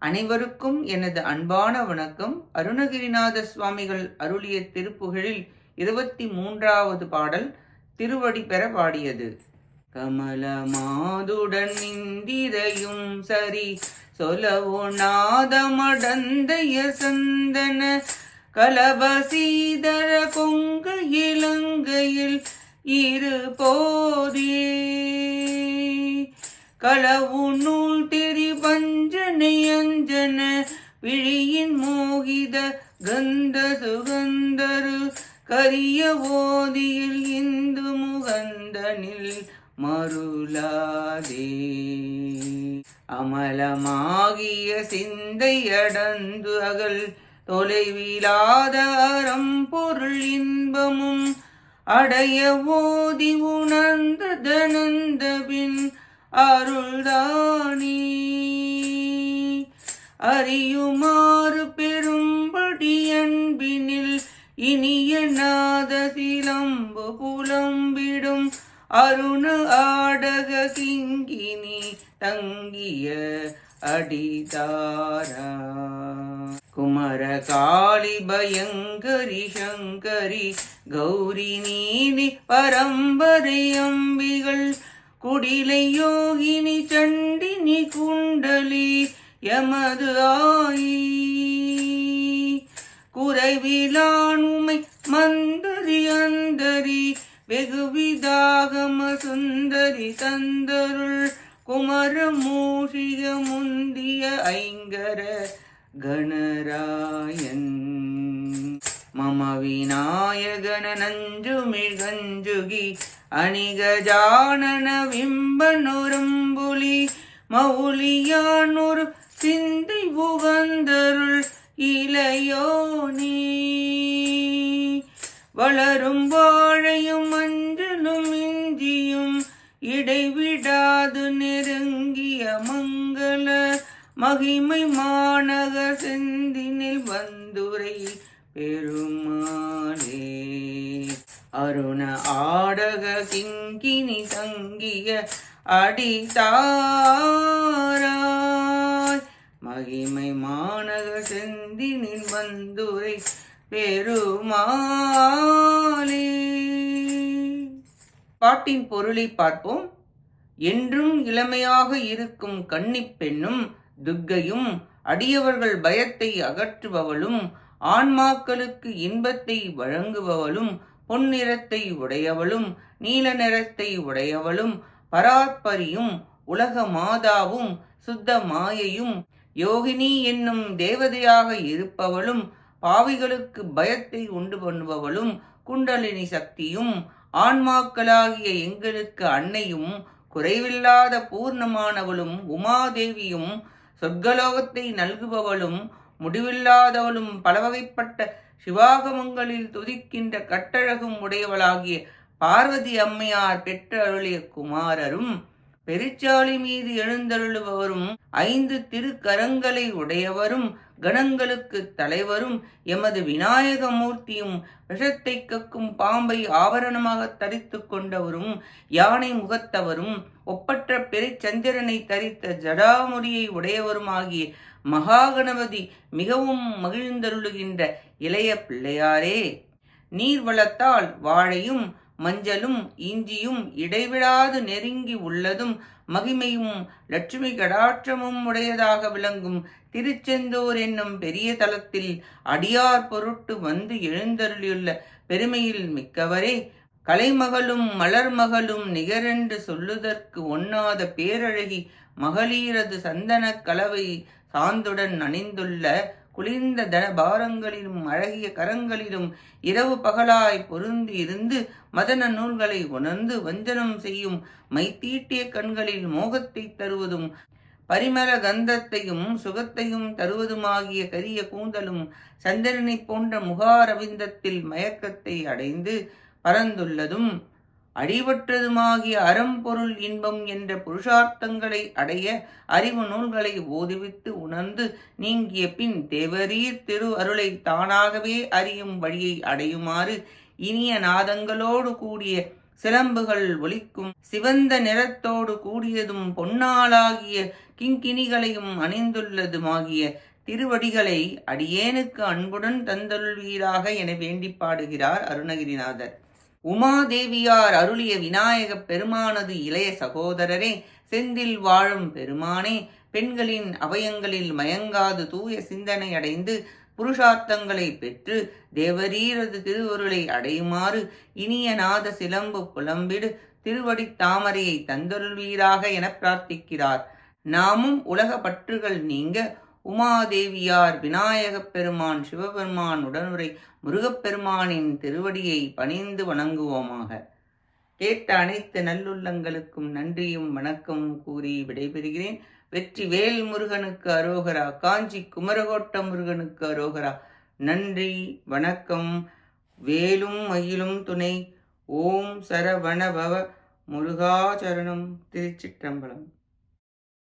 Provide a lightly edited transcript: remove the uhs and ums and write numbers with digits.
அனைவருக்கும் எனது அன்பான வணக்கம். அருணகிரிநாத சுவாமிகள் அருளிய திருப்புகழில் 23வது பாடல் திருவடி பெற பாடியது. கமல மாதுடன் இந்திரையும் சரி சொலவோ நாதமடந்தைய சந்தன கலபசீதர கொங்க இலங்கையில் இரு போதே களவு நூல் திரி பஞ்சனை அஞ்சன விழியின் மோகித கந்த சுகந்தரு கரிய ஓதியில் இந்து முகந்தனில் மருளாதே அமலமாகிய சிந்தை அடந்து அகல் தொலைவிலாத அறம்பொருள் இன்பமும் அடைய ஓதி உணர்ந்த தனந்தபின் அருள்தானே அறியுமாறு பெரும்படி அன்பினில் இனிய நாத சிலம்பு புலம்பிடும் அருண ஆடக கிங்கினி தங்கிய அடிதாரா குமர காளி பயங்கரி சங்கரி கௌரி நீதி பரம்பரை அம்பிகள் குடிலை யோகினி சண்டினி குண்டலி எமது ஆயி குறைவிலானுமை மந்தரி அந்தரி வெகுவிதாகம சுந்தரி தந்தருள் குமர மூஷிக முந்திய ஐங்கர கணராயன் மம விநாயகன நஞ்சுமிழ்கஞ்சுகி அணிகஜானன விம்பனுரம்புலி மௌலியானொரு சிந்தை புகந்தருள் இளையோனே வளரும் வாழையும் மஞ்சளும் இஞ்சியும் இடைவிடாது நெருங்கிய மங்கள மகிமை மாநக செந்தினில் வந்துரை பெருமாளே அருண ஆடக கிங்கினி தங்கிய அடிதாராய் மகிமை மாநக செந்தினில் வந்துரை பெருமாளே. பாட்டின் பொருளை பார்ப்போம். என்றும் இளமையாக இருக்கும் கன்னிப் பெண்ணும் துர்க்கையும் அடியவர்கள் பயத்தை அகற்றுபவளும் ஆன்மாக்களுக்கு இன்பத்தை வழங்குபவளும் பொன்னிறத்தை உடையவளும் நீல நிறத்தை உடையவளும் பராத்பரியும் உலக மாதாவும் சுத்த மாயையும் யோகினி என்னும் தேவதையாக இருப்பவளும் பாவிகளுக்கு பயத்தை உண்டு பண்ணுபவளும் குண்டலினி சக்தியும் ஆன்மாக்களாகிய எங்களுக்கு அன்னையும் குறைவில்லாத பூர்ணமானவளும் உமாதேவியும் சொர்க்கலோகத்தை நல்குபவளும் முடிவில்லாதவளும் பலவகைப்பட்ட சிவாகமங்களில் துதிக்கின்ற கட்டழகும் உடையவளாகிய பார்வதி அம்மையார் பெற்ற அருளிய குமாரரும் பெருச்சாளி மீது எழுந்தருளுபவரும் 5 திருக்கரங்களை உடையவரும் கணங்களுக்கு தலைவரும் எமது விநாயக மூர்த்தியும் விஷத்தை கக்கும் பாம்பை ஆபரணமாக தரித்து கொண்டவரும் யானை முகத்தவரும் ஒப்பற்ற பெருச்சந்திரனை தரித்த ஜடாமுடியை உடையவருமாகிய மகாகணபதி மிகவும் மகிழ்ந்தருளுகின்ற இளைய பிள்ளையாரே, நீர்வளத்தால் வாழையும் மஞ்சளும் இஞ்சியும் இடைவிடாது நெருங்கி உள்ளதும் மகிமையும் லட்சுமி கடாட்சமும் உடையதாக விளங்கும் திருச்செந்தூர் என்னும் பெரிய தலத்தில் அடியார் பொருட்டு வந்து எழுந்தருளியுள்ள பெருமையில் மிக்கவரே, கலைமகளும் மலர்மகளும் நிகரென்று சொல்லுதற்கு ஒண்ணாத பேரழகி மகளிரது சந்தன கலவை சாந்துடன் அணிந்துள்ள குளிர்ந்த தனபாரங்களிலும் அழகிய கரங்களிலும் இரவு பகலாய் பொருந்தி இருந்து மதன நூல்களை உணர்ந்து வஞ்சனம் செய்யும் மைத்தீட்டிய கண்களில் மோகத்தை தருவதும் பரிமள கந்தத்தையும் சுகத்தையும் தருவதுமாகிய கரிய கூந்தலும் சந்திரனை போன்ற முகாரவிந்தத்தில் மயக்கத்தை அடைந்து பறந்துள்ளதும் அடிவற்றதுமாகிய அறம்பொருள் இன்பம் என்ற புருஷார்த்தங்களை அடைய அறிவு நூல்களை ஓதுவித்து உணர்ந்து நீங்கிய பின் தேவரீர் திரு அருளை தானாகவே அறியும் வழியை அடையுமாறு இனிய நாதங்களோடு கூடிய சிலம்புகள் ஒலிக்கும் சிவந்த நிறத்தோடு கூடியதும் பொன்னாளாகிய கிங்கிணிகளையும் அணிந்துள்ளதுமாகிய திருவடிகளை அடியேனுக்கு அன்புடன் தந்தருள்வீராக என வேண்டி பாடுகிறார் அருணகிரிநாதர். உமாதேவியார் அருளிய விநாயகப் பெருமானது இளைய சகோதரரே, செந்தில் வாழும் பெருமானே, பெண்களின் அவயங்களில் மயங்காது தூய சிந்தனை அடைந்து புருஷார்த்தங்களை பெற்று தேவரீரது திருவருளை அடையுமாறு இனிய நாத சிலம்பு புலம்பிடு திருவடி தாமரையை தந்தருள்வீராக என பிரார்த்திக்கிறார். நாமும் உலக பற்றுகள் நீங்க உமாதேவியார், விநாயகப் பெருமான், சிவபெருமான், உடனுரை முருகப்பெருமானின் திருவடியை பணிந்து வணங்குவோமாக. கேட்ட அனைத்து நல்லுள்ளங்களுக்கும் நன்றியும் வணக்கமும் கூறி விடைபெறுகிறேன். வெற்றி வேல் முருகனுக்கு அரோகரா. காஞ்சி குமரகோட்ட முருகனுக்கு அரோகரா. நன்றி, வணக்கம். வேலும் மயிலும் துணை. ஓம் சரவணபவ முருகாச்சரணம். திருச்சிற்றம்பலம்.